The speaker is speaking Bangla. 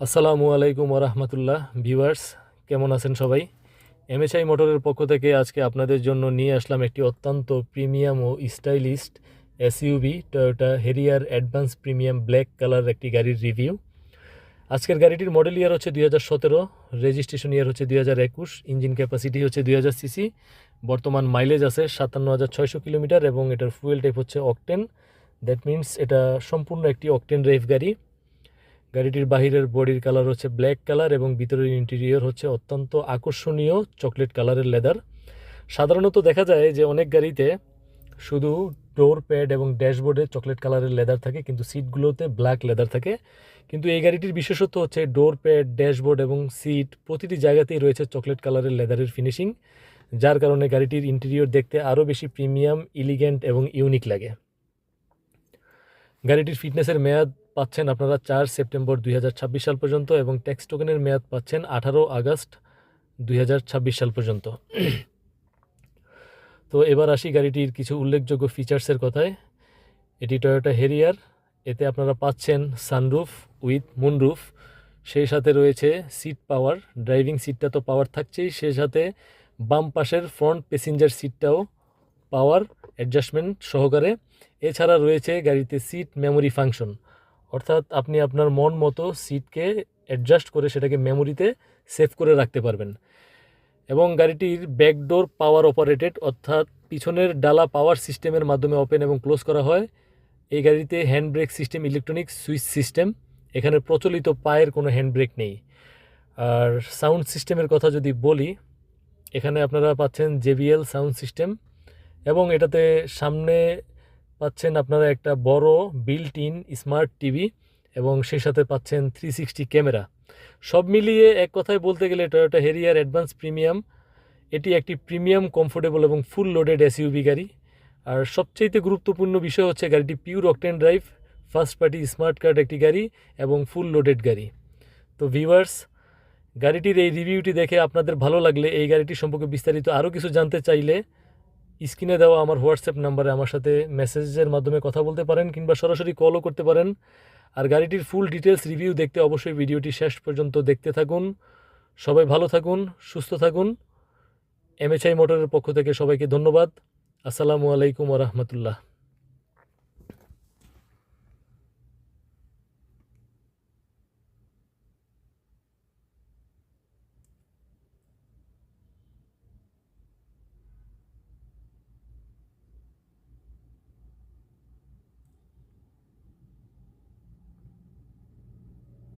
আসসালামু আলাইকুম ওরহমতুল্লাহ ভিউয়ার্স, কেমন আছেন সবাই? এমএসআই মোটরের পক্ষ থেকে আজকে আপনাদের জন্য নিয়ে আসলাম একটি অত্যন্ত প্রিমিয়াম ও stylist SUV Toyota Harrier advance premium black colour একটি গাড়ির রিভিউ। আজকের গাড়িটির মডেল ইয়ার হচ্ছে 2017, রেজিস্ট্রেশন ইয়ার হচ্ছে 2021, ইঞ্জিন ক্যাপাসিটি হচ্ছে 2000 সিসি, বর্তমান মাইলেজ আছে 57,600 কিলোমিটার এবং এটার ফুয়েল টাইপ হচ্ছে অকটেন। দ্যাট মিনস এটা সম্পূর্ণ একটি অকটেন ড্রাইভ গাড়ি। গাড়িটির বাহিরের বডির কালার হচ্ছে ব্ল্যাক কালার এবং ভিতরের ইন্টেরিয়র হচ্ছে অত্যন্ত আকর্ষণীয় চকলেট কালারের লেদার। সাধারণত দেখা যায় যে অনেক গাড়িতে শুধু ডোর প্যাড এবং ড্যাশবোর্ডে চকলেট কালারের লেদার থাকে, কিন্তু সিটগুলোতে ব্ল্যাক লেদার থাকে। কিন্তু এই গাড়িটির বিশেষত্ব হচ্ছে ডোর প্যাড, ড্যাশবোর্ড এবং সিট প্রতিটি জায়গাতেই রয়েছে চকলেট কালারের লেদারের ফিনিশিং, যার কারণে গাড়িটির ইন্টেরিয়র দেখতে আরও বেশি প্রিমিয়াম, ইলিগেন্ট এবং ইউনিক লাগে। গাড়িটির ফিটনেসের মেয়াদ পাচ্ছেন আপনারা 4 সেপ্টেম্বর 2026 সাল পর্যন্ত এবং ট্যাক্স টোকেনের মেয়াদ পাচ্ছেন 18 আগস্ট 2026 সাল পর্যন্ত। তো এবার আসি গাড়িটির কিছু উল্লেখযোগ্য ফিচার্সের কথায়। এটি টয়োটা হেরিয়ার, এতে আপনারা পাচ্ছেন সানরুফ উইথ মুনরুফ, সেই সাথে রয়েছে সিট পাওয়ার। ড্রাইভিং সিটটা তো পাওয়ার থাকছেই, সেই সাথে বাম পাশের ফ্রন্ট প্যাসেঞ্জার সিটটাও পাওয়ার অ্যাডজাস্টমেন্ট সহকারে। এছাড়া রয়েছে গাড়িতে সিট মেমোরি ফাংশন, অর্থাৎ আপনি আপনার মন মতো সিটকে অ্যাডজাস্ট করে সেটাকে মেমোরিতে সেভ করে রাখতে পারবেন। এবং গাড়িটির ব্যাকডোর পাওয়ার অপারেটেড, অর্থাৎ পিছনের ডালা পাওয়ার সিস্টেমের মাধ্যমে ওপেন এবং ক্লোজ করা হয়। এই গাড়িতে hand brake system electronic switch system, এখানে প্রচলিত পায়ের কোনো হ্যান্ড ব্রেক নেই। আর সাউন্ড সিস্টেমের কথা যদি বলি, এখানে আপনারা পাচ্ছেন JBL সাউন্ড সিস্টেম এবং এটাতে সামনে পাচ্ছেন আপনারা একটা বড় বিল্ট ইন স্মার্ট টিভি এবং সেই সাথে পাচ্ছেন 360 ক্যামেরা। সব মিলিয়ে এক কথায় বলতে গেলে টয়োটা হেরিয়ার অ্যাডভান্স প্রিমিয়াম এটি একটি প্রিমিয়াম, কমফোর্টেবল এবং ফুল লোডেড এসইউভি গাড়ি। আর সবচেয়ে গুরুত্বপূর্ণ বিষয় হচ্ছে গাড়িটি pure octane drive, first party smart card একটি গাড়ি এবং ফুল লোডেড গাড়ি। তো ভিউয়ার্স, গাড়িটির এই রিভিউটি দেখে আপনাদের ভালো লাগলে, এই গাড়িটি সম্পর্কে বিস্তারিত আরও কিছু জানতে চাইলে স্ক্রিনে দেওয়া আমার হোয়াটসঅ্যাপ নাম্বারে আমার সাথে মেসেজের মাধ্যমে কথা বলতে পারেন কিংবা সরাসরি কলও করতে পারেন। আর গাড়িটির ফুল ডিটেলস রিভিউ দেখতে অবশ্যই ভিডিওটি শেষ পর্যন্ত দেখতে থাকুন। সবাই ভালো থাকুন, সুস্থ থাকুন। এমএসআই মোটরের পক্ষ থেকে সবাইকে ধন্যবাদ। আসসালামু আলাইকুম ওরহমতুল্লাহ।